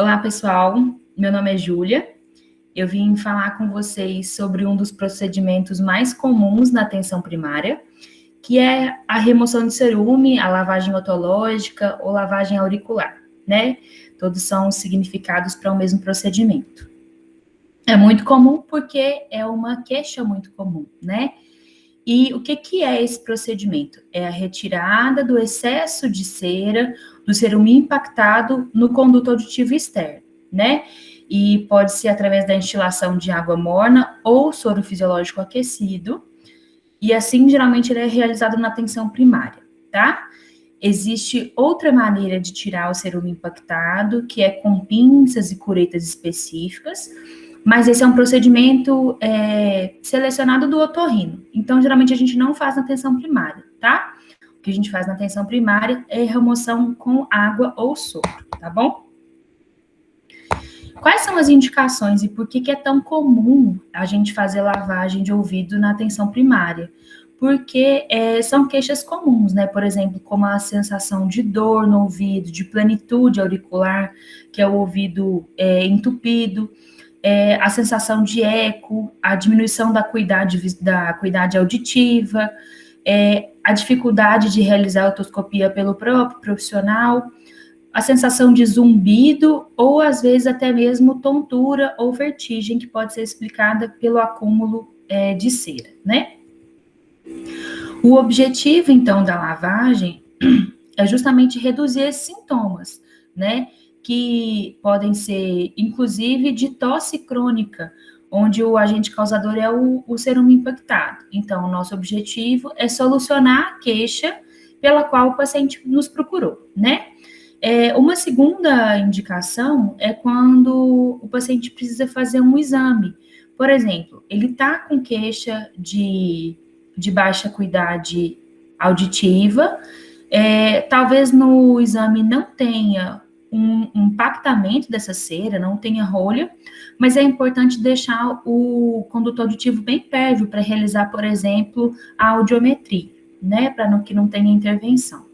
Olá, pessoal. Meu nome é Júlia. Eu vim falar com vocês sobre um dos procedimentos mais comuns na atenção primária, que é a remoção de cerume, a lavagem otológica ou lavagem auricular, né? Todos são significados para o mesmo procedimento. É muito comum porque é uma queixa muito comum, né? E o que é esse procedimento? É a retirada do excesso de cera do cerume impactado no conduto auditivo externo, né? E pode ser através da instilação de água morna ou soro fisiológico aquecido. E assim, geralmente, ele é realizado na atenção primária, tá? Existe outra maneira de tirar o cerume impactado, que é com pinças e curetas específicas, mas esse é um procedimento selecionado do otorrino. Então, geralmente, a gente não faz na atenção primária, tá? O que a gente faz na atenção primária é remoção com água ou sopro, tá bom? Quais são as indicações e por que é tão comum a gente fazer lavagem de ouvido na atenção primária? Porque são queixas comuns, né? Por exemplo, como a sensação de dor no ouvido, de plenitude auricular, que é o ouvido entupido, a sensação de eco, a diminuição da acuidade auditiva, a dificuldade de realizar a otoscopia pelo próprio profissional, a sensação de zumbido ou, às vezes, até mesmo tontura ou vertigem, que pode ser explicada pelo acúmulo de cera, né? O objetivo, então, da lavagem é justamente reduzir esses sintomas, né? Que podem ser, inclusive, de tosse crônica, onde o agente causador é o cerume impactado. Então, o nosso objetivo é solucionar a queixa pela qual o paciente nos procurou, né? Uma segunda indicação é quando o paciente precisa fazer um exame. Por exemplo, ele está com queixa de baixa acuidade auditiva, talvez no exame não tenha um impactamento dessa cera, não tenha rolha, mas é importante deixar o condutor auditivo bem prévio para realizar, por exemplo, a audiometria, né, para que não tenha intervenção.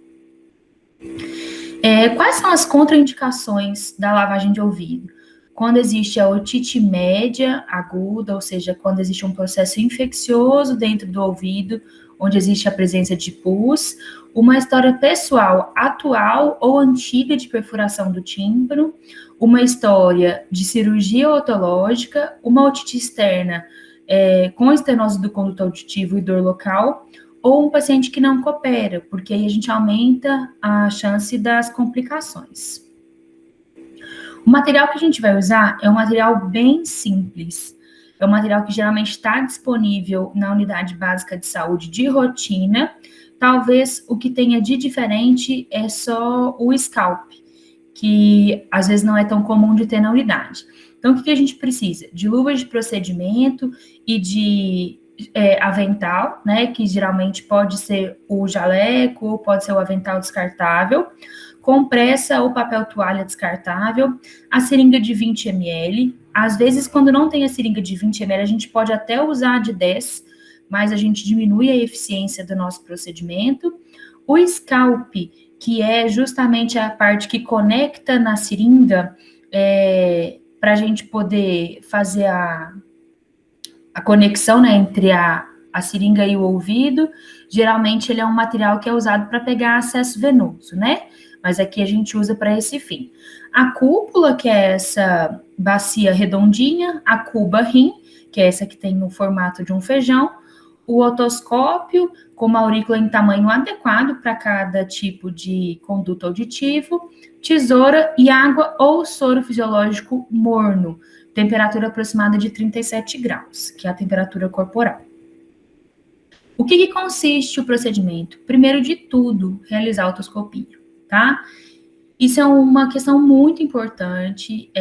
Quais são as contraindicações da lavagem de ouvido? Quando existe a otite média aguda, ou seja, quando existe um processo infeccioso dentro do ouvido, onde existe a presença de pus, uma história pessoal atual ou antiga de perfuração do tímpano, uma história de cirurgia otológica, uma otite externa com estenose do conduto auditivo e dor local, ou um paciente que não coopera, porque aí a gente aumenta a chance das complicações. O material que a gente vai usar é um material bem simples. É um material que geralmente está disponível na unidade básica de saúde de rotina. Talvez o que tenha de diferente é só o scalp, que às vezes não é tão comum de ter na unidade. Então, o que a gente precisa? De luvas de procedimento e de avental, né, que geralmente pode ser o jaleco ou pode ser o avental descartável, compressa ou papel toalha descartável, a seringa de 20 ml. Às vezes, quando não tem a seringa de 20 ml, a gente pode até usar a de 10, mas a gente diminui a eficiência do nosso procedimento. O scalp, que é justamente a parte que conecta na seringa, para a gente poder fazer a conexão, né, entre a seringa e o ouvido. Geralmente ele é um material que é usado para pegar acesso venoso, né? Mas aqui a gente usa para esse fim. A cúpula, que é essa bacia redondinha, a cuba rim, que é essa que tem o formato de um feijão, o otoscópio, com uma aurícula em tamanho adequado para cada tipo de conduto auditivo, tesoura e água ou soro fisiológico morno, temperatura aproximada de 37 graus, que é a temperatura corporal. O que consiste o procedimento? Primeiro de tudo, realizar a otoscopia, tá? Isso é uma questão muito importante,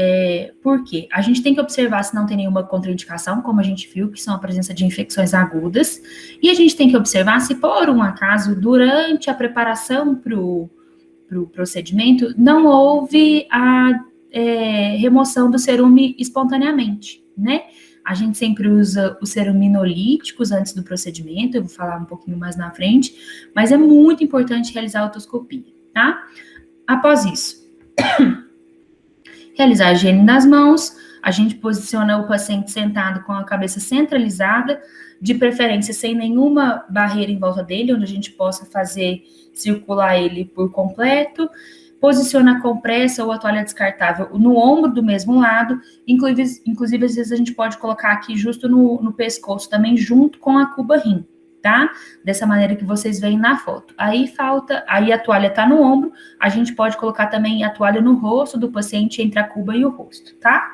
porque a gente tem que observar se não tem nenhuma contraindicação, como a gente viu, que são a presença de infecções agudas, e a gente tem que observar se, por um acaso, durante a preparação para o procedimento, não houve a remoção do cerume espontaneamente, né? A gente sempre usa os ceruminolíticos antes do procedimento, eu vou falar um pouquinho mais na frente, mas é muito importante realizar a otoscopia, tá? Após isso, Realizar a higiene das mãos, a gente posiciona o paciente sentado com a cabeça centralizada, de preferência sem nenhuma barreira em volta dele, onde a gente possa fazer circular ele por completo. Posiciona a compressa ou a toalha descartável no ombro do mesmo lado, inclusive às vezes a gente pode colocar aqui justo no pescoço também, junto com a cuba rim, tá? Dessa maneira que vocês veem na foto. Aí a toalha tá no ombro, a gente pode colocar também a toalha no rosto do paciente, entre a cuba e o rosto, tá?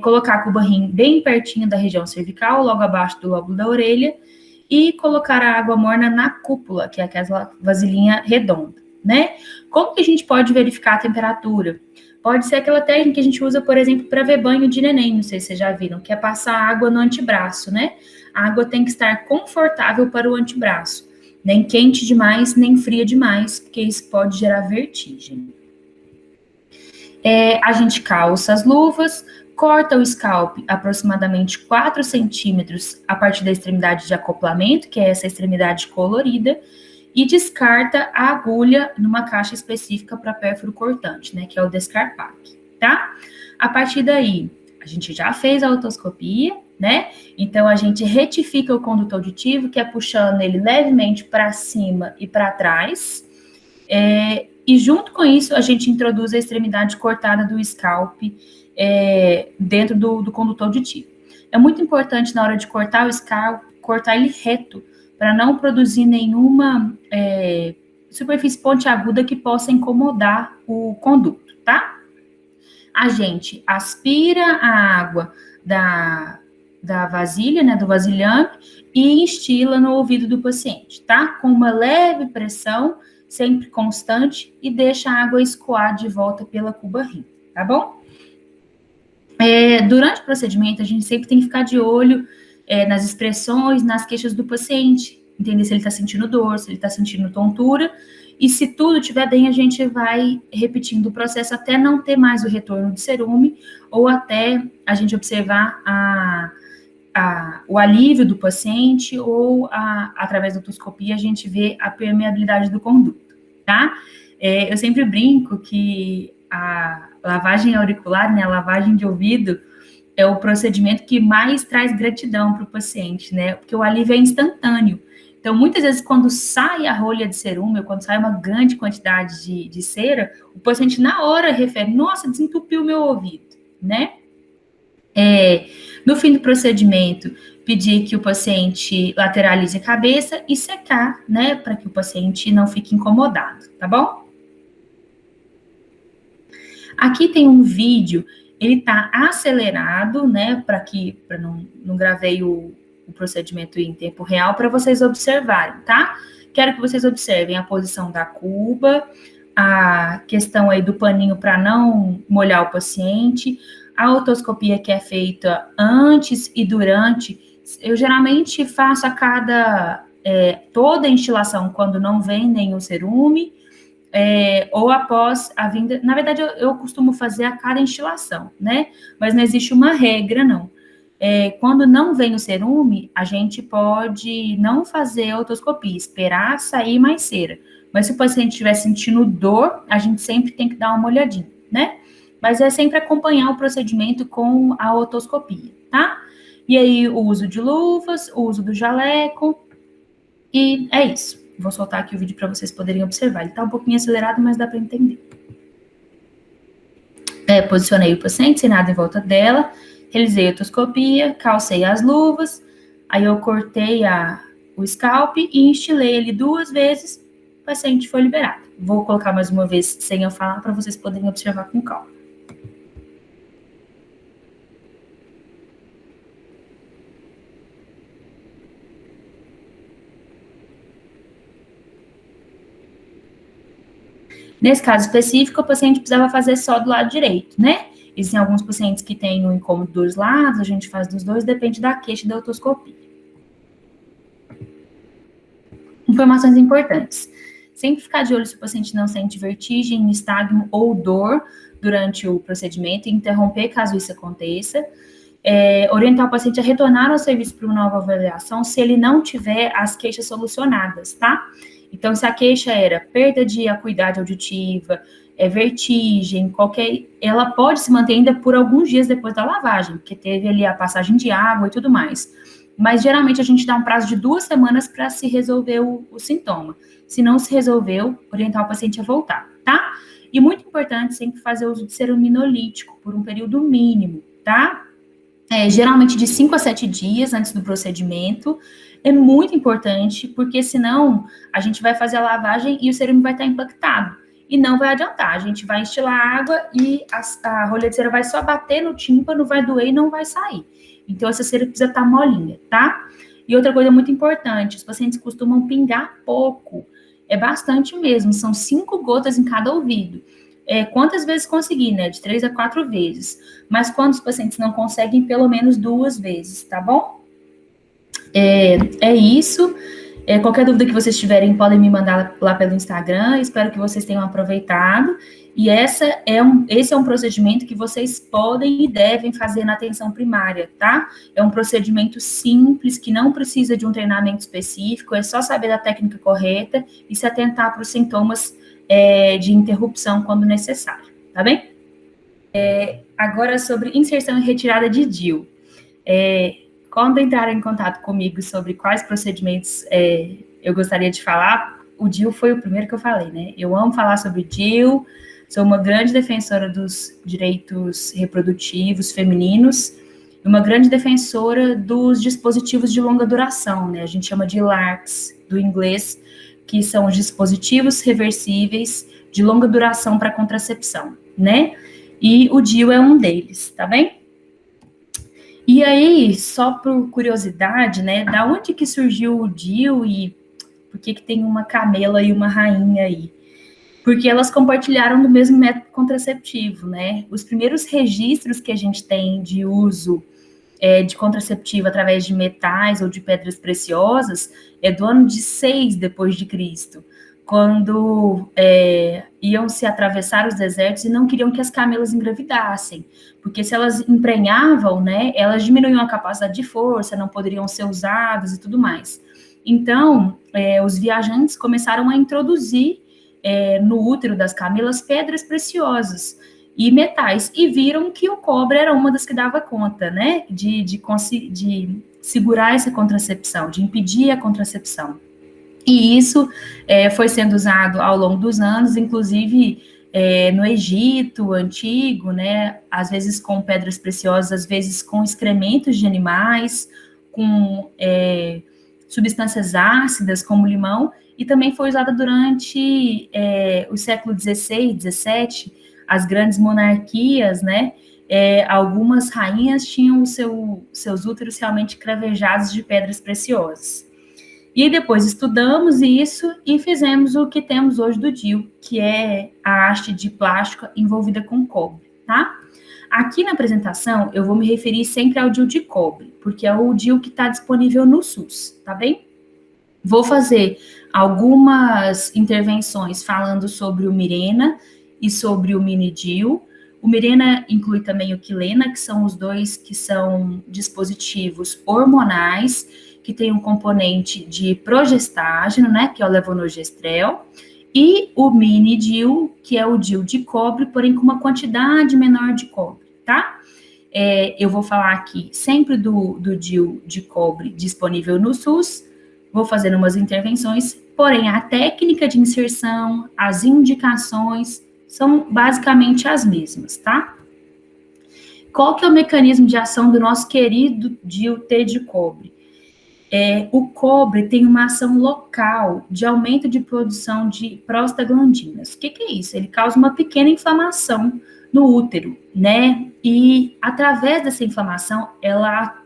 Colocar a cuba rim bem pertinho da região cervical, logo abaixo do lóbulo da orelha, e colocar a água morna na cúpula, que é aquela vasilhinha redonda, né? Como que a gente pode verificar a temperatura? Pode ser aquela técnica que a gente usa, por exemplo, para ver banho de neném, não sei se vocês já viram, que é passar água no antebraço, né? A água tem que estar confortável para o antebraço, nem quente demais, nem fria demais, porque isso pode gerar vertigem. A gente calça as luvas, corta o scalp aproximadamente 4 centímetros a partir da extremidade de acoplamento, que é essa extremidade colorida, e descarta a agulha numa caixa específica para pérfuro cortante, né, que é o descarpaque, tá? A partir daí, a gente já fez a otoscopia, né? Então, a gente retifica o conduto auditivo, que é puxando ele levemente para cima e para trás, e junto com isso, a gente introduz a extremidade cortada do scalp dentro do condutor auditivo. É muito importante, na hora de cortar o scalp, cortar ele reto, para não produzir nenhuma superfície pontiaguda que possa incomodar o conduto, tá? A gente aspira a água da vasilha, né, do vasilhame, e instila no ouvido do paciente, tá? Com uma leve pressão, sempre constante, e deixa a água escoar de volta pela cuba rim, tá bom? Durante o procedimento, a gente sempre tem que ficar de olho nas expressões, nas queixas do paciente, entender se ele está sentindo dor, se ele está sentindo tontura, e se tudo estiver bem, a gente vai repetindo o processo até não ter mais o retorno de cerume, ou até a gente observar o alívio do paciente, ou através da otoscopia a gente vê a permeabilidade do conduto, tá? Eu sempre brinco que a lavagem auricular, né, a lavagem de ouvido, é o procedimento que mais traz gratidão para o paciente, né? Porque o alívio é instantâneo. Então, muitas vezes, quando sai a rolha de cerume, ou quando sai uma grande quantidade de cera, o paciente na hora refere, nossa, desentupiu o meu ouvido, né? No fim do procedimento, pedir que o paciente lateralize a cabeça e secar, né? Para que o paciente não fique incomodado, tá bom? Aqui tem um vídeo, ele tá acelerado, né, para não gravei o procedimento em tempo real, para vocês observarem, tá? Quero que vocês observem a posição da cuba, a questão aí do paninho para não molhar o paciente, a otoscopia que é feita antes e durante. Eu geralmente faço toda a instilação quando não vem nenhum cerume, ou após a vinda. Na verdade, eu costumo fazer a cada instilação, né? Mas não existe uma regra, não. Quando não vem o cerume, a gente pode não fazer a otoscopia, esperar sair mais cera. Mas se o paciente estiver sentindo dor, a gente sempre tem que dar uma olhadinha, né? Mas é sempre acompanhar o procedimento com a otoscopia, tá? E aí, o uso de luvas, o uso do jaleco, e é isso. Vou soltar aqui o vídeo para vocês poderem observar. Ele está um pouquinho acelerado, mas dá para entender. Posicionei o paciente sem nada em volta dela, realizei a otoscopia, calcei as luvas, aí eu cortei o scalp e instilei ele 2 vezes, o paciente foi liberado. Vou colocar mais uma vez sem eu falar para vocês poderem observar com calma. Nesse caso específico, o paciente precisava fazer só do lado direito, né? Existem alguns pacientes que têm um incômodo dos lados, a gente faz dos dois, depende da queixa e da otoscopia. Informações importantes. Sempre ficar de olho se o paciente não sente vertigem, nistagmo ou dor durante o procedimento e interromper caso isso aconteça. orientar o paciente a retornar ao serviço para uma nova avaliação se ele não tiver as queixas solucionadas, tá? Então, se a queixa era perda de acuidade auditiva, vertigem, ela pode se manter ainda por alguns dias depois da lavagem, porque teve ali a passagem de água e tudo mais. Mas, geralmente, a gente dá um prazo de 2 semanas para se resolver o sintoma. Se não se resolveu, orientar o paciente a voltar, tá? E muito importante sempre fazer uso de ceruminolítico por um período mínimo, tá? Geralmente de 5 a 7 dias antes do procedimento. É muito importante, porque senão a gente vai fazer a lavagem e o cerúmen vai estar impactado. E não vai adiantar, a gente vai instilar água e a rolha de cera vai só bater no tímpano, vai doer e não vai sair. Então, essa cera precisa estar molinha, tá? E outra coisa muito importante, os pacientes costumam pingar pouco. É bastante mesmo, são 5 gotas em cada ouvido. Quantas vezes conseguir, né? De 3 a 4 vezes. Mas quando os pacientes não conseguem, pelo menos 2 vezes, tá bom? É isso. Qualquer dúvida que vocês tiverem, podem me mandar lá pelo Instagram. Espero que vocês tenham aproveitado. E esse é um procedimento que vocês podem e devem fazer na atenção primária, tá? É um procedimento simples, que não precisa de um treinamento específico, é só saber da técnica correta e se atentar para os sintomas de interrupção quando necessário, tá bem? Agora, sobre inserção e retirada de DIU. Quando entraram em contato comigo sobre quais procedimentos eu gostaria de falar, o DIU foi o primeiro que eu falei, né? Eu amo falar sobre DIU, sou uma grande defensora dos direitos reprodutivos femininos, e uma grande defensora dos dispositivos de longa duração, né? A gente chama de LARCs, do inglês, que são os dispositivos reversíveis de longa duração para contracepção, né? E o DIU é um deles, tá bem? E aí, só por curiosidade, né, da onde que surgiu o DIU e por que tem uma camela e uma rainha aí? Porque elas compartilharam do mesmo método contraceptivo, né? Os primeiros registros que a gente tem de uso de contraceptivo através de metais ou de pedras preciosas é do ano de 6 depois de Cristo, quando iam se atravessar os desertos e não queriam que as camelas engravidassem, porque se elas emprenhavam, né, elas diminuíam a capacidade de força, não poderiam ser usadas e tudo mais. Então, os viajantes começaram a introduzir no útero das camelas pedras preciosas e metais, e viram que o cobre era uma das que dava conta, né, de segurar essa contracepção, de impedir a contracepção. E isso foi sendo usado ao longo dos anos, inclusive no Egito antigo, né, às vezes com pedras preciosas, às vezes com excrementos de animais, com substâncias ácidas, como limão, e também foi usada durante o século XVI, XVII, as grandes monarquias, né, algumas rainhas tinham seus úteros realmente cravejados de pedras preciosas. E depois estudamos isso e fizemos o que temos hoje do DIU, que é a haste de plástico envolvida com cobre, tá? Aqui na apresentação, eu vou me referir sempre ao DIU de cobre, porque é o DIU que está disponível no SUS, tá bem? Vou fazer algumas intervenções falando sobre o Mirena e sobre o Mini DIU. O Mirena inclui também o Quilena, que são os dois que são dispositivos hormonais, que tem um componente de progestágeno, né, que é o levonorgestrel, e o Mini DIU, que é o DIU de cobre, porém com uma quantidade menor de cobre, tá? Eu vou falar aqui sempre do DIU de cobre disponível no SUS, vou fazendo umas intervenções, porém a técnica de inserção, as indicações são basicamente as mesmas, tá? Qual que é o mecanismo de ação do nosso querido DIU T de cobre? O cobre tem uma ação local de aumento de produção de prostaglandinas. O que é isso? Ele causa uma pequena inflamação no útero, né? E através dessa inflamação,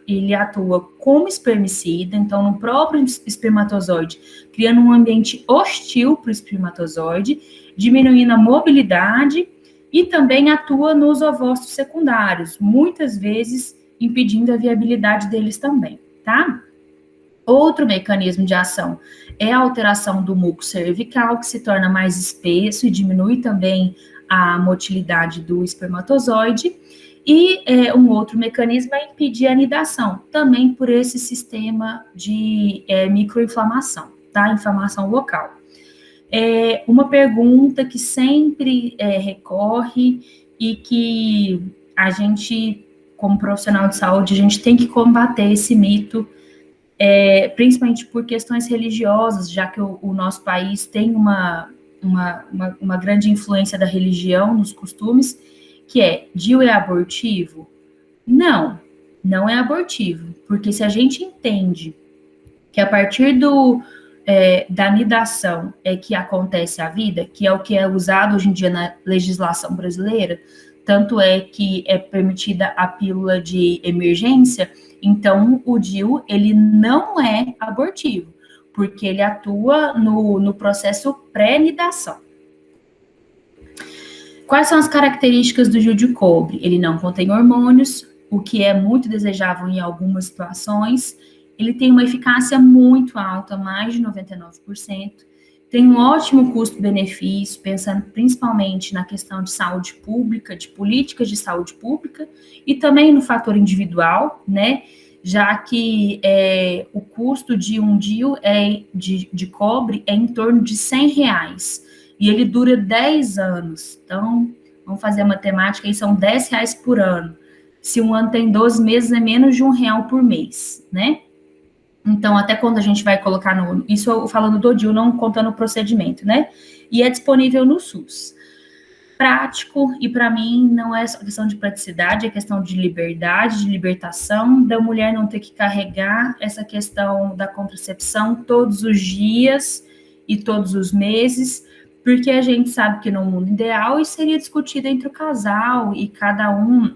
ele atua como espermicida, então no próprio espermatozoide, criando um ambiente hostil para o espermatozoide, diminuindo a mobilidade e também atua nos ovócitos secundários, muitas vezes impedindo a viabilidade deles também, tá? Outro mecanismo de ação é a alteração do muco cervical, que se torna mais espesso e diminui também a motilidade do espermatozoide. E um outro mecanismo é impedir a anidação, também por esse sistema de microinflamação, tá? Inflamação local. Uma pergunta que sempre recorre e que a gente, como profissional de saúde, a gente tem que combater esse mito, principalmente por questões religiosas, já que o nosso país tem uma grande influência da religião nos costumes, que DIU é abortivo? Não, não é abortivo, porque se a gente entende que a partir da nidação é que acontece a vida, que é o que é usado hoje em dia na legislação brasileira, tanto é que é permitida a pílula de emergência, então o DIU, ele não é abortivo, porque ele atua no processo pré-nidação. Quais são as características do DIU de cobre? Ele não contém hormônios, o que é muito desejável em algumas situações. Ele tem uma eficácia muito alta, mais de 99%. Tem um ótimo custo-benefício, pensando principalmente na questão de saúde pública, de políticas de saúde pública, e também no fator individual, né? Já que o custo de um DIU de cobre é em torno de R$100, e ele dura 10 anos. Então, vamos fazer a matemática, aí são R$10 por ano. Se um ano tem 12 meses, é menos de R$1 por mês, né? Então, até quando a gente vai colocar isso eu falando do DIU, não contando o procedimento, né? E é disponível no SUS. Prático, e para mim não é só questão de praticidade, é questão de liberdade, de libertação, da mulher não ter que carregar essa questão da contracepção todos os dias e todos os meses, porque a gente sabe que no mundo ideal isso seria discutido entre o casal e cada um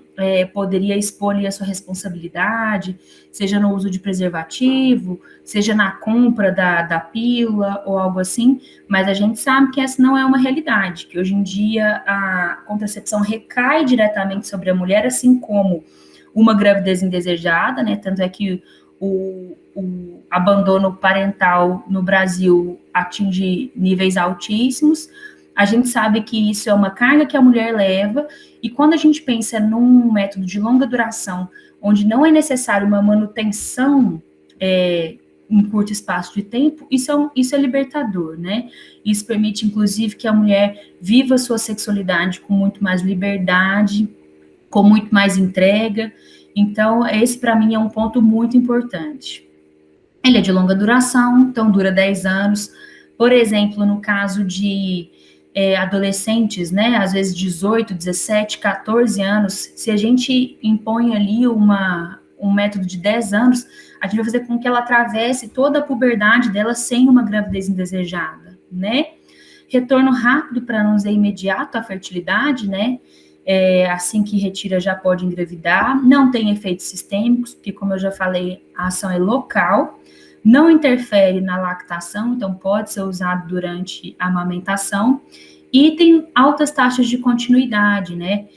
poderia expor a sua responsabilidade, seja no uso de preservativo, seja na compra da pílula ou algo assim, mas a gente sabe que essa não é uma realidade, que hoje em dia a contracepção recai diretamente sobre a mulher, assim como uma gravidez indesejada, né? Tanto é que o abandono parental no Brasil atinge níveis altíssimos. A gente sabe que isso é uma carga que a mulher leva, e quando a gente pensa num método de longa duração, onde não é necessário uma manutenção em curto espaço de tempo, isso é libertador, né? Isso permite, inclusive, que a mulher viva sua sexualidade com muito mais liberdade, com muito mais entrega. Então, esse para mim é um ponto muito importante. Ele é de longa duração, então dura 10 anos. Por exemplo, no caso de adolescentes, né, às vezes 18, 17, 14 anos, se a gente impõe ali um método de 10 anos, a gente vai fazer com que ela atravesse toda a puberdade dela sem uma gravidez indesejada, né? Retorno rápido, para não dizer imediato, à fertilidade, né? Assim que retira já pode engravidar, não tem efeitos sistêmicos, porque como eu já falei, a ação é local, não interfere na lactação, então pode ser usado durante a amamentação, e tem altas taxas de continuidade, né?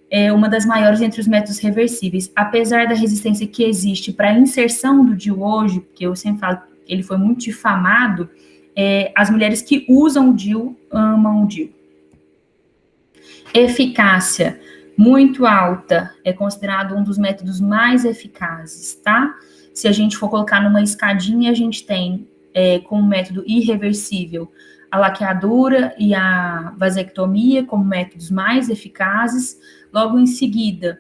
É uma das maiores entre os métodos reversíveis, apesar da resistência que existe para a inserção do DIU hoje, porque eu sempre falo que ele foi muito difamado, as mulheres que usam o DIU amam o DIU. Eficácia muito alta, é considerado um dos métodos mais eficazes, tá? Se a gente for colocar numa escadinha, a gente tem, como método irreversível, a laqueadura e a vasectomia como métodos mais eficazes. Logo em seguida,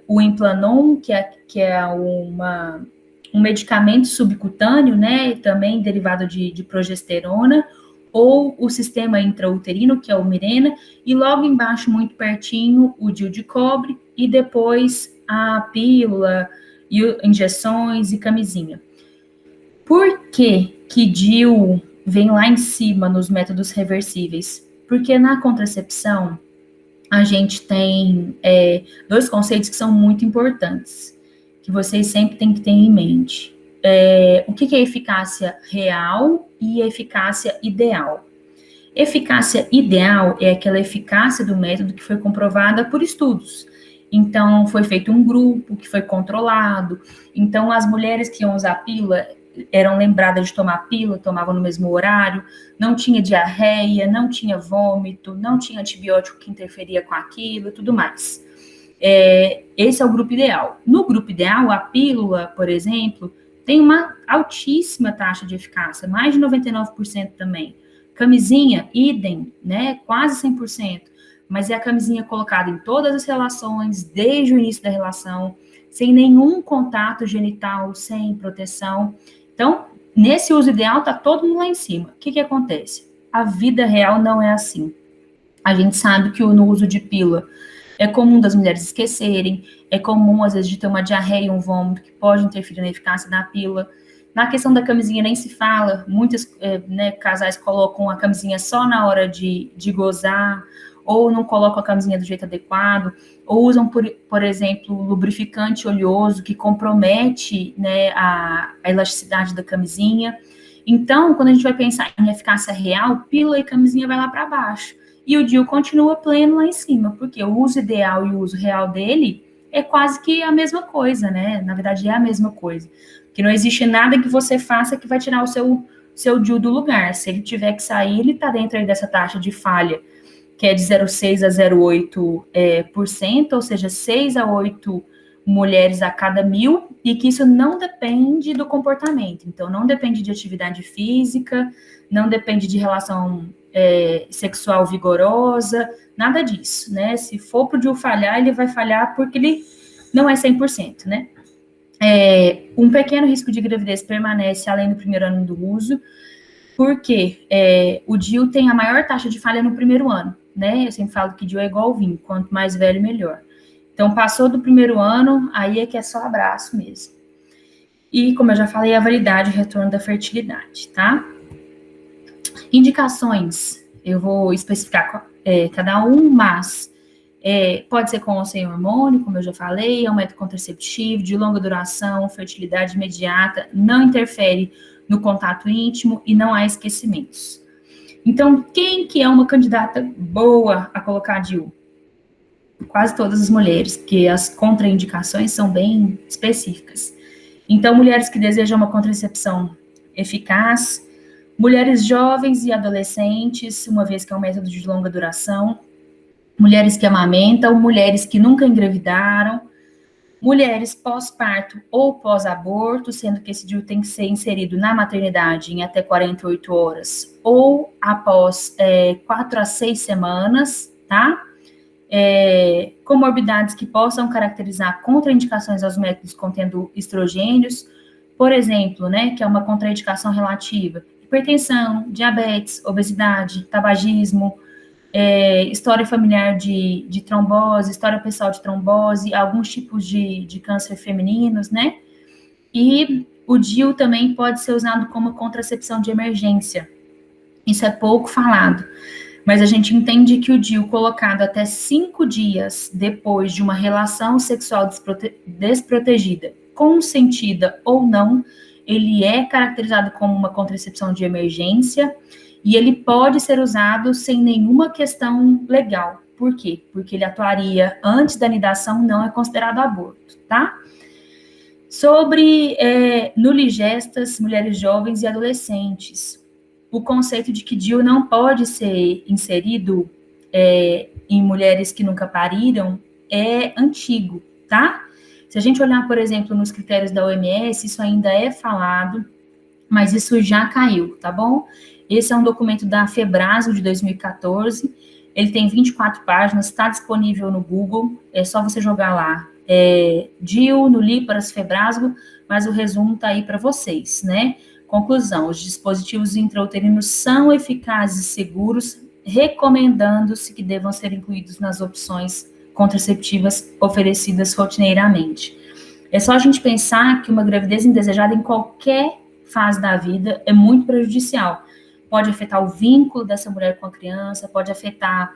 o Implanon, que é um medicamento subcutâneo, né, também derivado de progesterona, ou o sistema intrauterino, que é o Mirena, e logo embaixo, muito pertinho, o DIU de cobre, e depois a pílula, e injeções e camisinha. Por que DIU vem lá em cima nos métodos reversíveis? Porque na contracepção, a gente tem dois conceitos que são muito importantes, que vocês sempre têm que ter em mente. O que é eficácia real e eficácia ideal? Eficácia ideal é aquela eficácia do método que foi comprovada por estudos. Então, foi feito um grupo que foi controlado. Então, as mulheres que iam usar a pílula eram lembradas de tomar pílula, tomavam no mesmo horário, não tinha diarreia, não tinha vômito, não tinha antibiótico que interferia com aquilo e tudo mais. Esse é o grupo ideal. No grupo ideal, a pílula, por exemplo, tem uma altíssima taxa de eficácia, mais de 99% também. Camisinha, idem, né? Quase 100%. Mas é a camisinha colocada em todas as relações, desde o início da relação, sem nenhum contato genital, sem proteção. Então, nesse uso ideal, tá todo mundo lá em cima. O que acontece? A vida real não é assim. A gente sabe que no uso de pílula é comum das mulheres esquecerem, é comum, às vezes, de ter uma diarreia, um vômito, que pode interferir na eficácia da pílula. Na questão da camisinha nem se fala, muitos casais colocam a camisinha só na hora de gozar, ou não colocam a camisinha do jeito adequado, ou usam, por exemplo, lubrificante oleoso, que compromete, né, a elasticidade da camisinha. Então, quando a gente vai pensar em eficácia real, pílula e camisinha vai lá para baixo. E o DIU continua pleno lá em cima, porque o uso ideal e o uso real dele é quase que a mesma coisa, né? Na verdade, é a mesma coisa. Porque não existe nada que você faça que vai tirar o seu DIU do lugar. Se ele tiver que sair, ele está dentro aí dessa taxa de falha, que é de 0,6 a 0,8%, ou seja, 6 a 8 mulheres a cada 1.000, e que isso não depende do comportamento. Então, não depende de atividade física, não depende de relação sexual vigorosa, nada disso, né? Se for pro DIU falhar, ele vai falhar porque ele não é 100%, né? Um pequeno risco de gravidez permanece além do primeiro ano do uso, porque o DIU tem a maior taxa de falha no primeiro ano, né? Eu sempre falo que DIU é igual ao vinho, quanto mais velho, melhor. Então, passou do primeiro ano, aí é que é só abraço mesmo. E, como eu já falei, a validade e o retorno da fertilidade, tá? Indicações, eu vou especificar cada um, mas pode ser com ou sem hormônio, como eu já falei, é um método contraceptivo, de longa duração, fertilidade imediata, não interfere no contato íntimo e não há esquecimentos. Então, quem que é uma candidata boa a colocar DIU? Quase todas as mulheres, porque as contraindicações são bem específicas. Então, mulheres que desejam uma contracepção eficaz, mulheres jovens e adolescentes, uma vez que é um método de longa duração, mulheres que amamentam, mulheres que nunca engravidaram, mulheres pós-parto ou pós-aborto, sendo que esse DIU tem que ser inserido na maternidade em até 48 horas, ou após 4 a 6 semanas, tá? Comorbidades que possam caracterizar contraindicações aos métodos contendo estrogênios, por exemplo, né, que é uma contraindicação relativa, hipertensão, diabetes, obesidade, tabagismo, história familiar de trombose, história pessoal de trombose, alguns tipos de câncer femininos, né? E o DIU também pode ser usado como contracepção de emergência. Isso é pouco falado, mas a gente entende que o DIU colocado até 5 dias depois de uma relação sexual desprotegida, consentida ou não, ele é caracterizado como uma contracepção de emergência e ele pode ser usado sem nenhuma questão legal. Por quê? Porque ele atuaria antes da anidação, não é considerado aborto, tá? Sobre nuligestas, mulheres jovens e adolescentes, o conceito de que DIU não pode ser inserido em mulheres que nunca pariram é antigo, tá? Se a gente olhar, por exemplo, nos critérios da OMS, isso ainda é falado, mas isso já caiu, tá bom? Esse é um documento da Febraso de 2014, ele tem 24 páginas, está disponível no Google, é só você jogar lá, DIU, nulíparas, Febraso, mas o resumo está aí para vocês, né? Conclusão, os dispositivos intrauterinos são eficazes e seguros, recomendando-se que devam ser incluídos nas opções contraceptivas oferecidas rotineiramente. É só a gente pensar que uma gravidez indesejada em qualquer fase da vida é muito prejudicial. Pode afetar o vínculo dessa mulher com a criança, pode afetar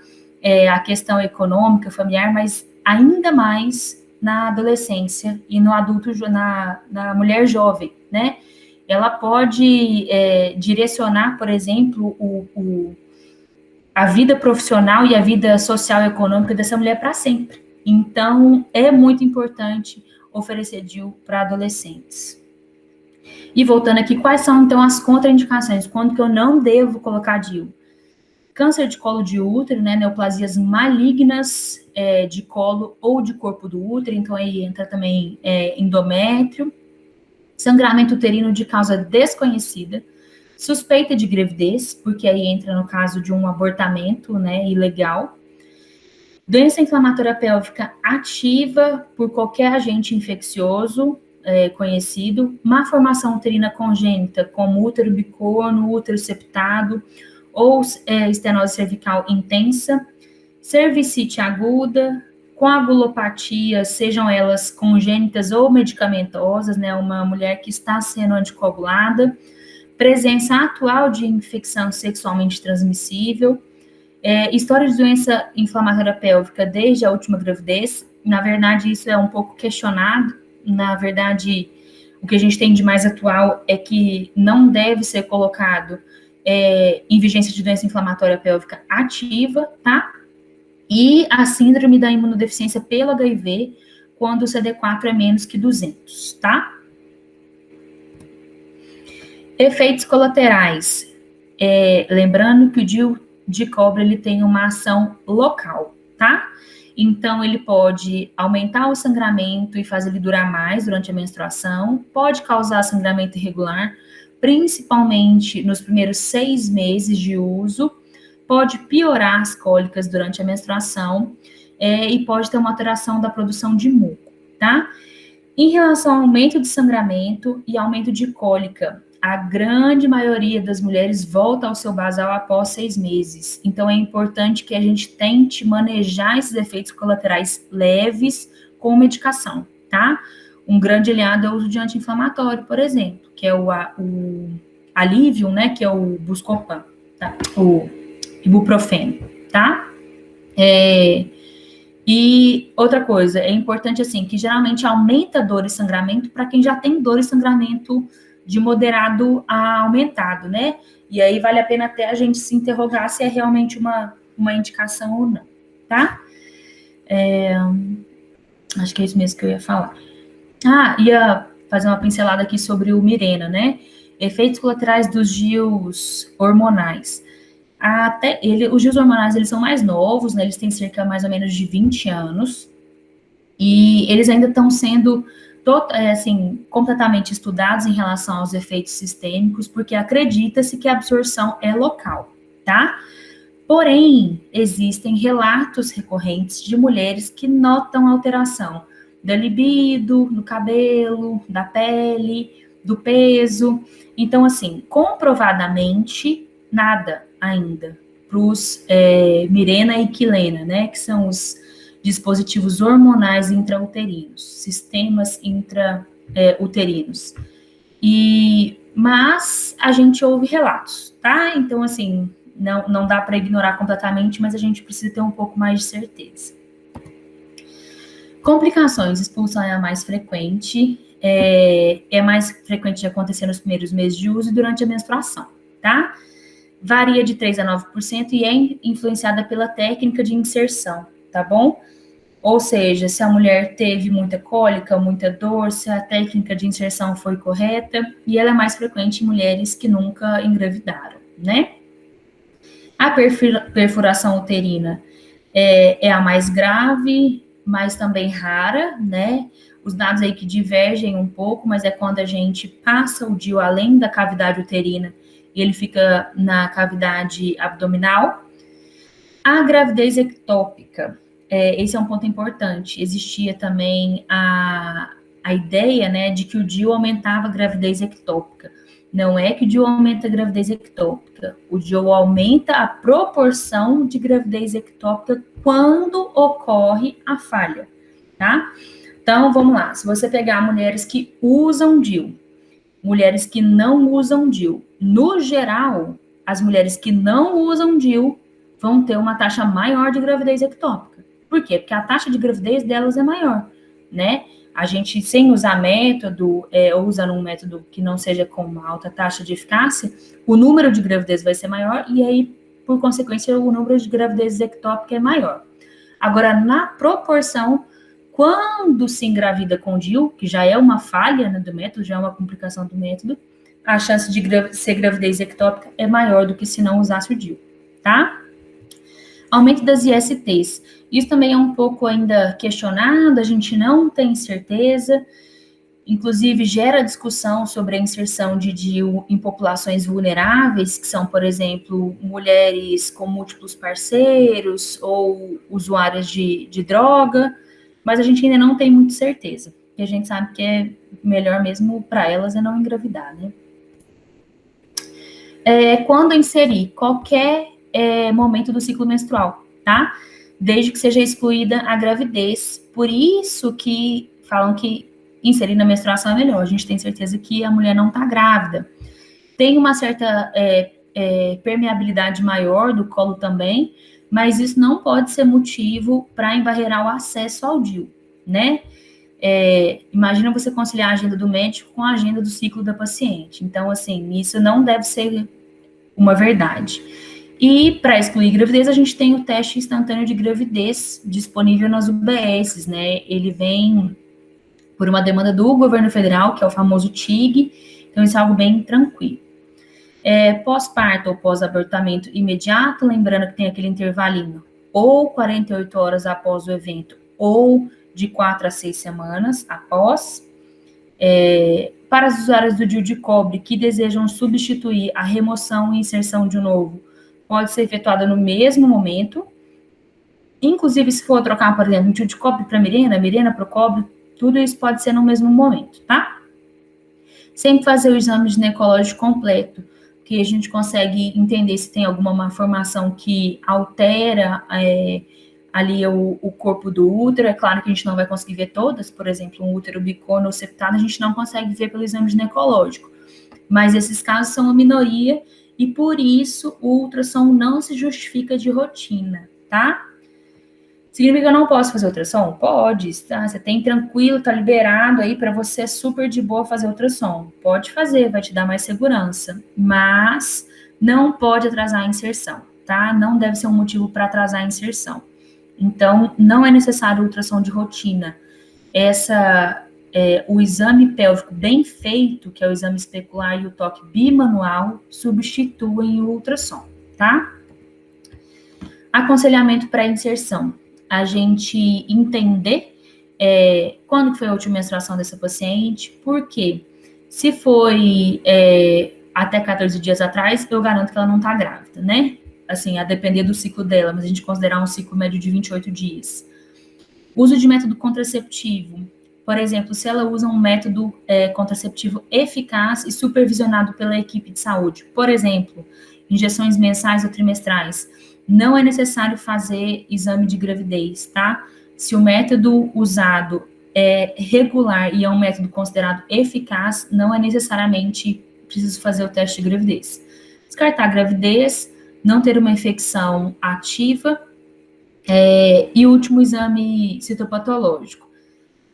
a questão econômica, familiar, mas ainda mais na adolescência e no adulto, na mulher jovem, né? Ela pode direcionar, por exemplo, a vida profissional e a vida social e econômica dessa mulher para sempre. Então, é muito importante oferecer DIU para adolescentes. E voltando aqui, quais são, então, as contraindicações? Quando que eu não devo colocar DIU? Câncer de colo de útero, né, neoplasias malignas, de colo ou de corpo do útero, então aí entra também endométrio, sangramento uterino de causa desconhecida, suspeita de gravidez, porque aí entra no caso de um abortamento, né, ilegal, doença inflamatória pélvica ativa por qualquer agente infeccioso conhecido, má formação uterina congênita, como útero bicorno, útero septado, ou estenose cervical intensa, cervicite aguda, coagulopatia, sejam elas congênitas ou medicamentosas, né, uma mulher que está sendo anticoagulada, presença atual de infecção sexualmente transmissível, história de doença inflamatória pélvica desde a última gravidez. Na verdade, isso é um pouco questionado. Na verdade, o que a gente tem de mais atual é que não deve ser colocado em vigência de doença inflamatória pélvica ativa, tá? E a síndrome da imunodeficiência pelo HIV, quando o CD4 é menos que 200, tá? Efeitos colaterais. Lembrando que o DIU de cobre ele tem uma ação local, tá? Então, ele pode aumentar o sangramento e fazer ele durar mais durante a menstruação, pode causar sangramento irregular, principalmente nos primeiros 6 meses de uso, pode piorar as cólicas durante a menstruação e pode ter uma alteração da produção de muco, tá? Em relação ao aumento de sangramento e aumento de cólica, a grande maioria das mulheres volta ao seu basal após 6 meses. Então, é importante que a gente tente manejar esses efeitos colaterais leves com medicação, tá? Um grande aliado é o uso de anti-inflamatório, por exemplo, que é o Alivium, né, que é o Buscopan, tá? O ibuprofeno, tá? E outra coisa, é importante, assim, que geralmente aumenta dor e sangramento para quem já tem dor e sangramento de moderado a aumentado, né? E aí vale a pena até a gente se interrogar se é realmente uma indicação ou não, tá? Acho que é isso mesmo que eu ia falar. Ia fazer uma pincelada aqui sobre o Mirena, né? Efeitos colaterais dos DIUs hormonais. Os DIUs hormonais, eles são mais novos, né? Eles têm cerca mais ou menos de 20 anos. E eles ainda estão sendo completamente estudados em relação aos efeitos sistêmicos, porque acredita-se que a absorção é local, tá? Porém, existem relatos recorrentes de mulheres que notam alteração da libido, do cabelo, da pele, do peso. Então, assim, comprovadamente, nada ainda para os Mirena e Quilena, né, que são os dispositivos hormonais intrauterinos, sistemas intrauterinos. Mas a gente ouve relatos, tá? Então, assim, não dá para ignorar completamente, mas a gente precisa ter um pouco mais de certeza. Complicações, expulsão é a mais frequente, é mais frequente de acontecer nos primeiros meses de uso e durante a menstruação, tá? Varia de 3% a 9% e é influenciada pela técnica de inserção, tá bom? Ou seja, se a mulher teve muita cólica, muita dor, se a técnica de inserção foi correta, e ela é mais frequente em mulheres que nunca engravidaram, né? A perfuração uterina é a mais grave, mas também rara, né? Os dados aí que divergem um pouco, mas é quando a gente passa o DIU além da cavidade uterina e ele fica na cavidade abdominal. A gravidez ectópica, esse é um ponto importante. Existia também a ideia, né, de que o DIU aumentava a gravidez ectópica. Não é que o DIU aumenta a gravidez ectópica, o DIU aumenta a proporção de gravidez ectópica quando ocorre a falha, tá? Então, vamos lá. Se você pegar mulheres que usam DIU, mulheres que não usam DIU, no geral, as mulheres que não usam DIU vão ter uma taxa maior de gravidez ectópica. Por quê? Porque a taxa de gravidez delas é maior, né? A gente, sem usar método, ou usando um método que não seja com uma alta taxa de eficácia, o número de gravidez vai ser maior e aí, por consequência, o número de gravidez ectópica é maior. Agora, na proporção, quando se engravida com DIU, que já é uma falha, né, do método, já é uma complicação do método, a chance de ser gravidez ectópica é maior do que se não usasse o DIU, tá? Aumento das ISTs. Isso também é um pouco ainda questionado, a gente não tem certeza. Inclusive, gera discussão sobre a inserção de DIU em populações vulneráveis, que são, por exemplo, mulheres com múltiplos parceiros ou usuárias de droga, mas a gente ainda não tem muita certeza, porque a gente sabe que é melhor mesmo para elas é não engravidar, né? Quando inserir qualquer momento do ciclo menstrual, tá? Desde que seja excluída a gravidez. Por isso que falam que inserir na menstruação é melhor. A gente tem certeza que a mulher não está grávida. Tem uma certa permeabilidade maior do colo também, mas isso não pode ser motivo para embarrear o acesso ao DIU, né? Imagina você conciliar a agenda do médico com a agenda do ciclo da paciente. Então, assim, isso não deve ser uma verdade. E para excluir gravidez, a gente tem o teste instantâneo de gravidez disponível nas UBSs, né? Ele vem por uma demanda do governo federal, que é o famoso TIG, então isso é algo bem tranquilo. Pós-parto ou pós-abortamento imediato, lembrando que tem aquele intervalinho, ou 48 horas após o evento, ou de 4 a 6 semanas após. Para as usuárias do DIU de cobre que desejam substituir a remoção e inserção de um novo, pode ser efetuada no mesmo momento. Inclusive, se for trocar, por exemplo, um DIU de cobre para mirena para o cobre, tudo isso pode ser no mesmo momento, tá? Sempre fazer o exame ginecológico completo, que a gente consegue entender se tem alguma malformação que altera ali o corpo do útero. É claro que a gente não vai conseguir ver todas, por exemplo, um útero bicônico ou septado, a gente não consegue ver pelo exame ginecológico. Mas esses casos são a minoria e por isso o ultrassom não se justifica de rotina, tá? Significa que eu não posso fazer ultrassom? Pode, tá? Você tem tranquilo, tá liberado aí para você super de boa fazer ultrassom. Pode fazer, vai te dar mais segurança, mas não pode atrasar a inserção, tá? Não deve ser um motivo para atrasar a inserção. Então, não é necessário ultrassom de rotina. O exame pélvico bem feito, que é o exame especular e o toque bimanual, substituem o ultrassom, tá? Aconselhamento para inserção. A gente entender quando foi a última menstruação dessa paciente, por quê? Se foi até 14 dias atrás, eu garanto que ela não está grávida, né? Assim, a depender do ciclo dela, mas a gente considerar um ciclo médio de 28 dias. Uso de método contraceptivo. Por exemplo, se ela usa um método contraceptivo eficaz e supervisionado pela equipe de saúde. Por exemplo, injeções mensais ou trimestrais. Não é necessário fazer exame de gravidez, tá? Se o método usado é regular e é um método considerado eficaz, não é necessariamente preciso fazer o teste de gravidez. Descartar a gravidez, não ter uma infecção ativa, e o último exame citopatológico.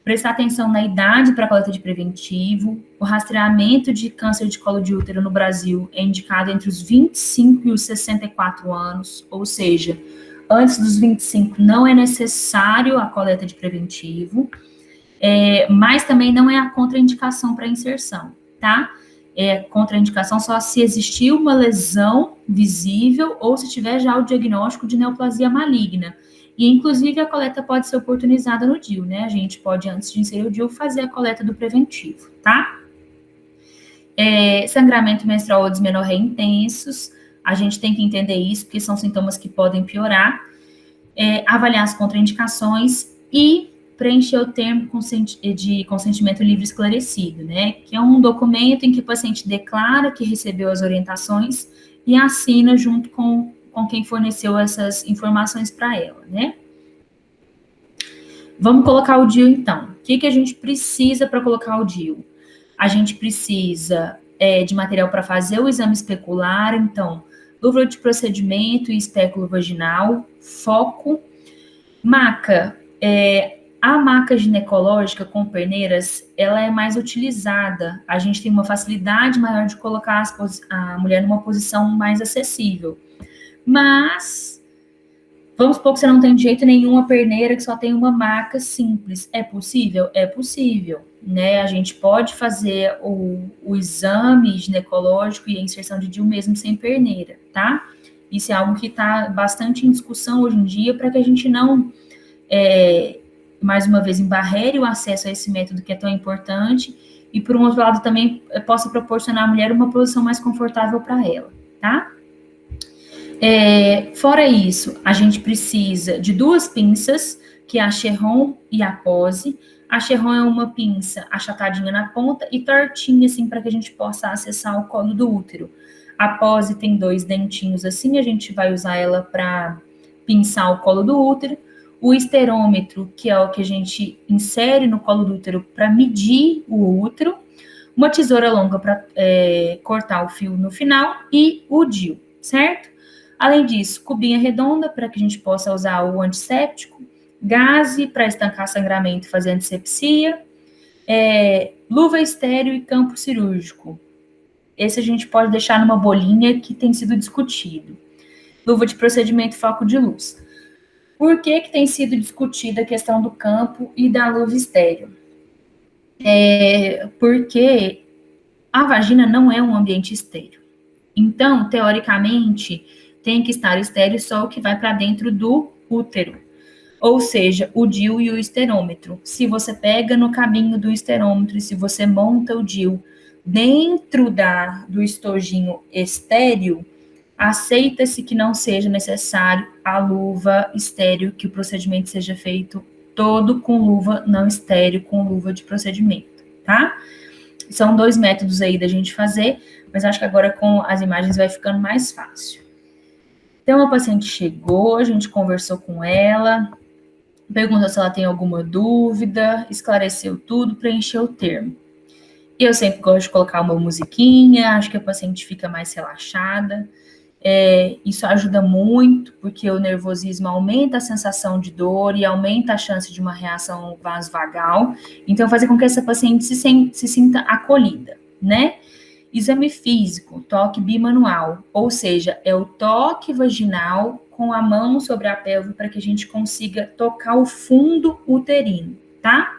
Prestar atenção na idade para a coleta de preventivo. O rastreamento de câncer de colo de útero no Brasil é indicado entre os 25 e os 64 anos, ou seja, antes dos 25 não é necessário a coleta de preventivo, mas também não é a contraindicação para inserção, tá? É contraindicação só se existir uma lesão visível ou se tiver já o diagnóstico de neoplasia maligna. E, inclusive, a coleta pode ser oportunizada no DIU, né? A gente pode, antes de inserir o DIU, fazer a coleta do preventivo, tá? Sangramento menstrual ou dismenorreia intensos, a gente tem que entender isso, porque são sintomas que podem piorar. Avaliar as contraindicações e preencher o termo de consentimento livre esclarecido, né? Que é um documento em que o paciente declara que recebeu as orientações e assina junto com quem forneceu essas informações para ela, né? Vamos colocar o DIU, então. O que a gente precisa para colocar o DIU? A gente precisa de material para fazer o exame especular, então, luva de procedimento e espéculo vaginal, foco, maca. A maca ginecológica com perneiras, ela é mais utilizada. A gente tem uma facilidade maior de colocar a mulher numa posição mais acessível. Mas, vamos supor que você não tem de jeito nenhum uma perneira que só tem uma maca simples. É possível? É possível, né? A gente pode fazer o exame ginecológico e a inserção de DIU mesmo sem perneira, tá? Isso é algo que está bastante em discussão hoje em dia, para que a gente não, mais uma vez, embarreire o acesso a esse método que é tão importante, e, por um outro lado, também possa proporcionar à mulher uma posição mais confortável para ela, tá? Fora isso, a gente precisa de 2 pinças, que é a Cherron e a Pose. A Cherron é uma pinça achatadinha na ponta e tortinha, assim, para que a gente possa acessar o colo do útero. A Pose tem 2 dentinhos assim, a gente vai usar ela para pinçar o colo do útero. O esterômetro, que é o que a gente insere no colo do útero para medir o útero. Uma tesoura longa para cortar o fio no final e o DIU, certo? Além disso, cubinha redonda para que a gente possa usar o antisséptico, gaze para estancar sangramento e fazer antisepsia, luva estéreo e campo cirúrgico. Esse a gente pode deixar numa bolinha que tem sido discutido. Luva de procedimento e foco de luz. Por que tem sido discutida a questão do campo e da luva estéreo? Porque a vagina não é um ambiente estéreo. Então, teoricamente, tem que estar estéreo só o que vai para dentro do útero. Ou seja, o DIU e o esterômetro. Se você pega no caminho do esterômetro e se você monta o DIU dentro do estojinho estéreo, aceita-se que não seja necessário a luva estéreo, que o procedimento seja feito todo com luva não estéreo, com luva de procedimento, tá? São 2 métodos aí da gente fazer, mas acho que agora com as imagens vai ficando mais fácil. Então, a paciente chegou, a gente conversou com ela, perguntou se ela tem alguma dúvida, esclareceu tudo, preencheu o termo. Eu sempre gosto de colocar uma musiquinha, acho que a paciente fica mais relaxada. Isso ajuda muito, porque o nervosismo aumenta a sensação de dor e aumenta a chance de uma reação vasovagal. Então, fazer com que essa paciente se sinta acolhida, né? Exame físico, toque bimanual, ou seja, é o toque vaginal com a mão sobre a pelve para que a gente consiga tocar o fundo uterino, tá?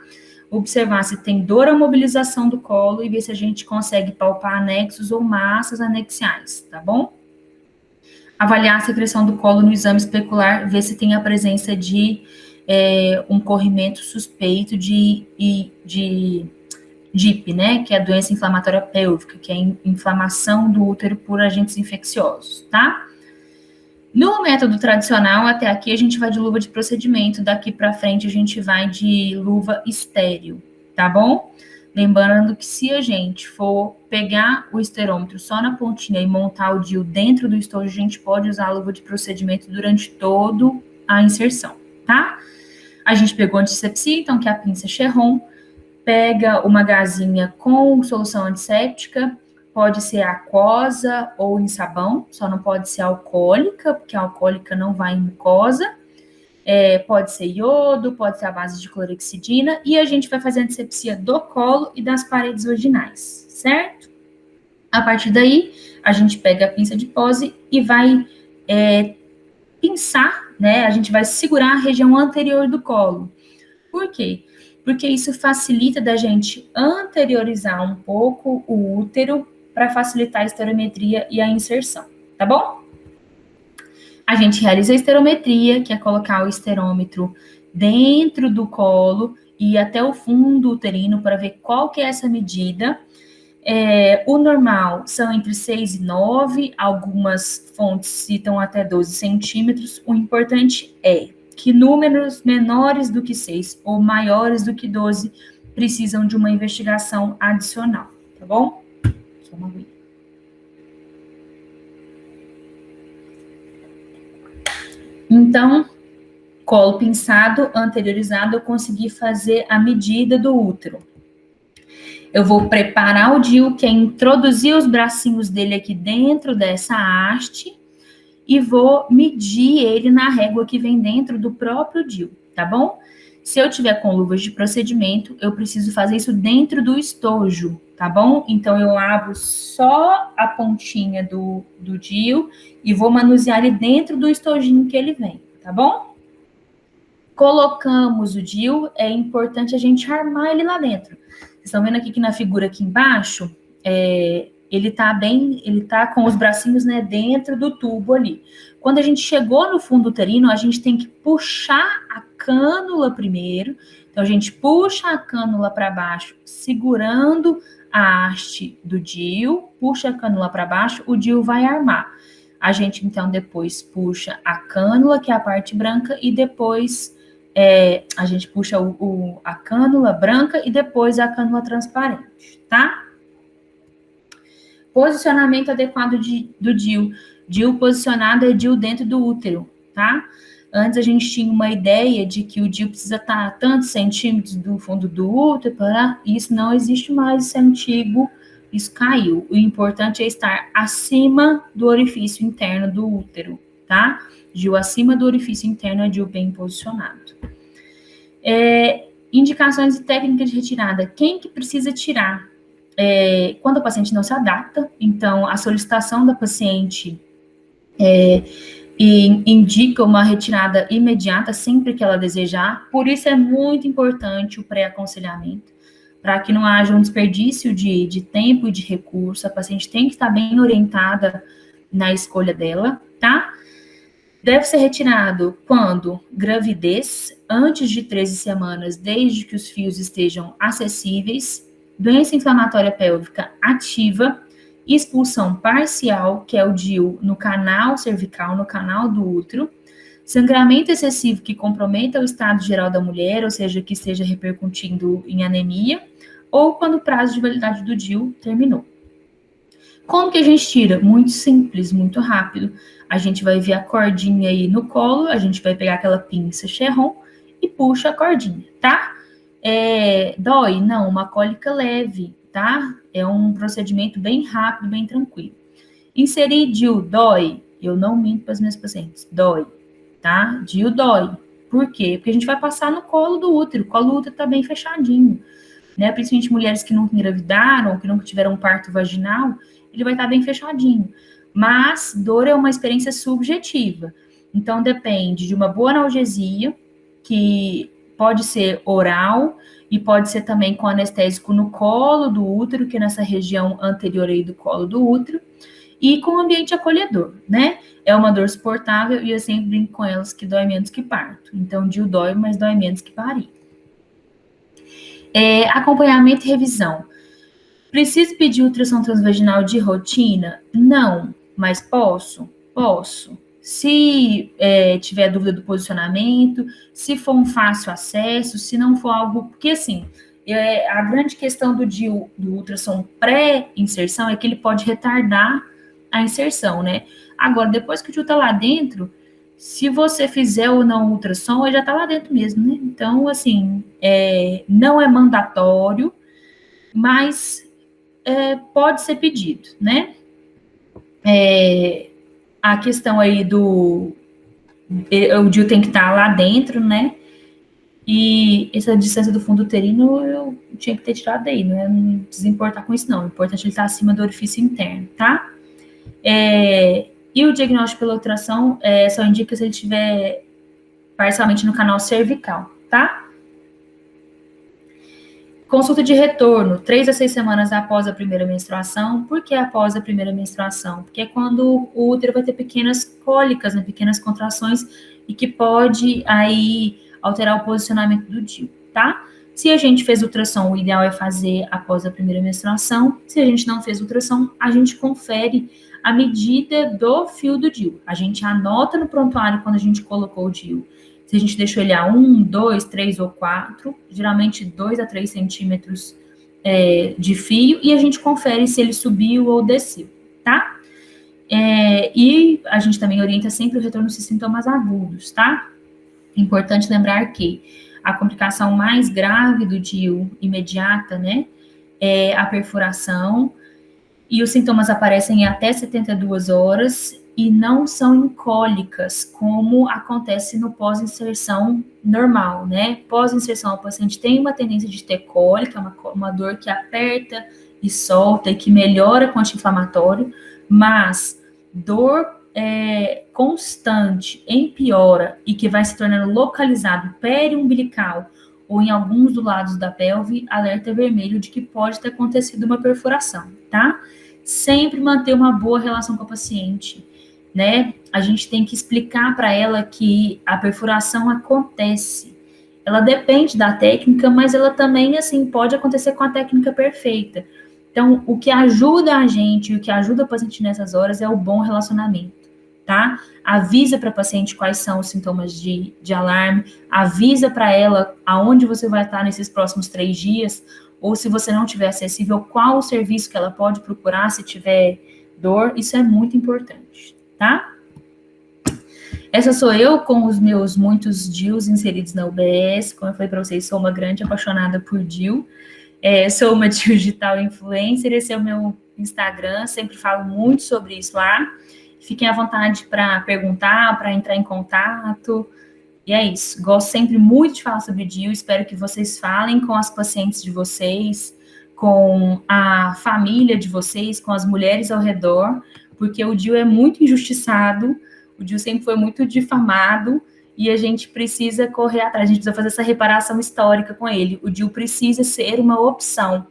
Observar se tem dor ou mobilização do colo e ver se a gente consegue palpar anexos ou massas anexiais, tá bom? Avaliar a secreção do colo no exame especular, ver se tem a presença de um corrimento suspeito de DIP, né, que é a doença inflamatória pélvica, que é a inflamação do útero por agentes infecciosos, tá? No método tradicional, até aqui a gente vai de luva de procedimento, daqui para frente a gente vai de luva estéreo, tá bom? Lembrando que se a gente for pegar o esterômetro só na pontinha e montar o DIU dentro do estojo, a gente pode usar a luva de procedimento durante toda a inserção, tá? A gente pegou antisepsia, então que é a pinça Cherron, pega uma gazinha com solução antisséptica, pode ser aquosa ou em sabão, só não pode ser alcoólica, porque a alcoólica não vai em mucosa. Pode ser iodo, pode ser a base de clorexidina, e a gente vai fazer a antisepsia do colo e das paredes vaginais, certo? A partir daí, a gente pega a pinça de Pose e vai pinçar, né? A gente vai segurar a região anterior do colo. Por quê? Porque isso facilita da gente anteriorizar um pouco o útero para facilitar a esterometria e a inserção, tá bom? A gente realiza a esterometria, que é colocar o esterômetro dentro do colo e até o fundo uterino para ver qual que é essa medida. O normal são entre 6 e 9, algumas fontes citam até 12 centímetros. O importante é que números menores do que 6 ou maiores do que 12 precisam de uma investigação adicional, tá bom? Só uma aguinha. Então, colo pinçado, anteriorizado, eu consegui fazer a medida do útero. Eu vou preparar o DIU, que é introduzir os bracinhos dele aqui dentro dessa haste e vou medir ele na régua que vem dentro do próprio DIU, tá bom? Se eu tiver com luvas de procedimento, eu preciso fazer isso dentro do estojo, tá bom? Então, eu abro só a pontinha do DIU e vou manusear ele dentro do estojinho que ele vem, tá bom? Colocamos o DIU, é importante a gente armar ele lá dentro. Vocês estão vendo aqui que na figura aqui embaixo, ele tá com os bracinhos, né, dentro do tubo ali. Quando a gente chegou no fundo uterino, a gente tem que puxar a cânula primeiro. Então, a gente puxa a cânula para baixo, segurando a haste do DIU, puxa a cânula para baixo, o DIU vai armar. A gente, então, depois puxa a cânula, que é a parte branca, e depois a gente puxa a cânula branca e depois a cânula transparente, tá? Posicionamento adequado do DIU. DIU posicionado é DIU dentro do útero, tá? Antes a gente tinha uma ideia de que o DIU precisa estar a tantos centímetros do fundo do útero, isso não existe mais, isso é antigo, isso caiu. O importante é estar acima do orifício interno do útero, tá? DIU acima do orifício interno é DIU bem posicionado. Indicações e técnicas de retirada. Quem que precisa tirar? Quando o paciente não se adapta, então a solicitação da paciente indica uma retirada imediata sempre que ela desejar. Por isso é muito importante o pré-aconselhamento, para que não haja um desperdício de tempo e de recurso. A paciente tem que estar bem orientada na escolha dela, tá? Deve ser retirado quando gravidez, antes de 13 semanas, desde que os fios estejam acessíveis, doença inflamatória pélvica ativa, expulsão parcial, que é o DIU no canal cervical, no canal do útero, sangramento excessivo que comprometa o estado geral da mulher, ou seja, que esteja repercutindo em anemia, ou quando o prazo de validade do DIU terminou. Como que a gente tira? Muito simples, muito rápido. A gente vai ver a cordinha aí no colo, a gente vai pegar aquela pinça Cherron e puxa a cordinha, tá? Dói? Não, uma cólica leve, tá? É um procedimento bem rápido, bem tranquilo. Inserir DIU dói? Eu não minto para as minhas pacientes, dói, tá? DIU dói. Por quê? Porque a gente vai passar no colo do útero, o colo do útero tá bem fechadinho, né? Principalmente mulheres que nunca engravidaram, que nunca tiveram um parto vaginal, ele vai estar bem fechadinho. Mas dor é uma experiência subjetiva. Então, depende de uma boa analgesia, que pode ser oral e pode ser também com anestésico no colo do útero, que é nessa região anterior aí do colo do útero, e com ambiente acolhedor, né? É uma dor suportável e eu sempre brinco com elas que dói menos que parto. Então, DIU dói, mas dói menos que parir. Acompanhamento e revisão. Preciso pedir ultrassom transvaginal de rotina? Não, mas posso? Posso. Se tiver dúvida do posicionamento, se for um fácil acesso, se não for algo... Porque, assim, a grande questão do DIU, do ultrassom pré-inserção, é que ele pode retardar a inserção, né? Agora, depois que o DIU tá lá dentro, se você fizer ou não ultrassom, ele já tá lá dentro mesmo, né? Então, assim, não é mandatório, mas pode ser pedido, né? A questão aí o DIU tem que estar lá dentro, né? E essa distância do fundo uterino eu tinha que ter tirado daí, não precisa importar com isso, não. O importante é ele estar acima do orifício interno, tá? E o diagnóstico pela ultrassom só indica se ele estiver parcialmente no canal cervical, tá? Consulta de retorno, 3 a 6 semanas após a primeira menstruação. Por que após a primeira menstruação? Porque é quando o útero vai ter pequenas cólicas, né, pequenas contrações, e que pode aí alterar o posicionamento do DIU, tá? Se a gente fez ultrassom, o ideal é fazer após a primeira menstruação. Se a gente não fez ultrassom, a gente confere a medida do fio do DIU. A gente anota no prontuário quando a gente colocou o DIU. Se a gente deixou ele a 1, 2, 3 ou 4, geralmente 2 a 3 centímetros de fio, e a gente confere se ele subiu ou desceu, tá? E a gente também orienta sempre o retorno de sintomas agudos, tá? Importante lembrar que a complicação mais grave do DIU imediata, né, é a perfuração, e os sintomas aparecem em até 72 horas e não são incólicas, como acontece no pós-inserção normal, né? Pós-inserção, o paciente tem uma tendência de ter cólica, uma dor que aperta e solta e que melhora com anti-inflamatório, mas dor constante, empeora e que vai se tornando localizado periumbilical ou em alguns dos lados da pelve, alerta vermelho de que pode ter acontecido uma perfuração, tá? sempre manter uma boa relação com a paciente, né? A gente tem que explicar para ela que a perfuração acontece. Ela depende da técnica, mas ela também, assim, pode acontecer com a técnica perfeita. Então, o que ajuda a gente, o que ajuda a paciente nessas horas é o bom relacionamento, tá? Avisa para a paciente quais são os sintomas de alarme, avisa para ela aonde você vai estar nesses próximos 3 dias, ou se você não tiver acessível, qual o serviço que ela pode procurar se tiver dor, isso é muito importante, tá? Essa sou eu com os meus muitos DIUs inseridos na UBS. Como eu falei para vocês, sou uma grande apaixonada por DIU. Sou uma digital influencer, esse é o meu Instagram, sempre falo muito sobre isso lá. Fiquem à vontade para perguntar, para entrar em contato. E é isso. Gosto sempre muito de falar sobre DIU. Espero que vocês falem com as pacientes de vocês, com a família de vocês, com as mulheres ao redor, porque o DIU é muito injustiçado, o DIU sempre foi muito difamado e a gente precisa correr atrás, a gente precisa fazer essa reparação histórica com ele. O DIU precisa ser uma opção.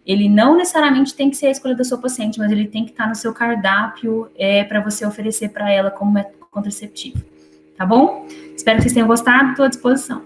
Ele não necessariamente tem que ser a escolha da sua paciente, mas ele tem que estar no seu cardápio para você oferecer para ela como método contraceptivo. Tá bom? Espero que vocês tenham gostado, estou à disposição.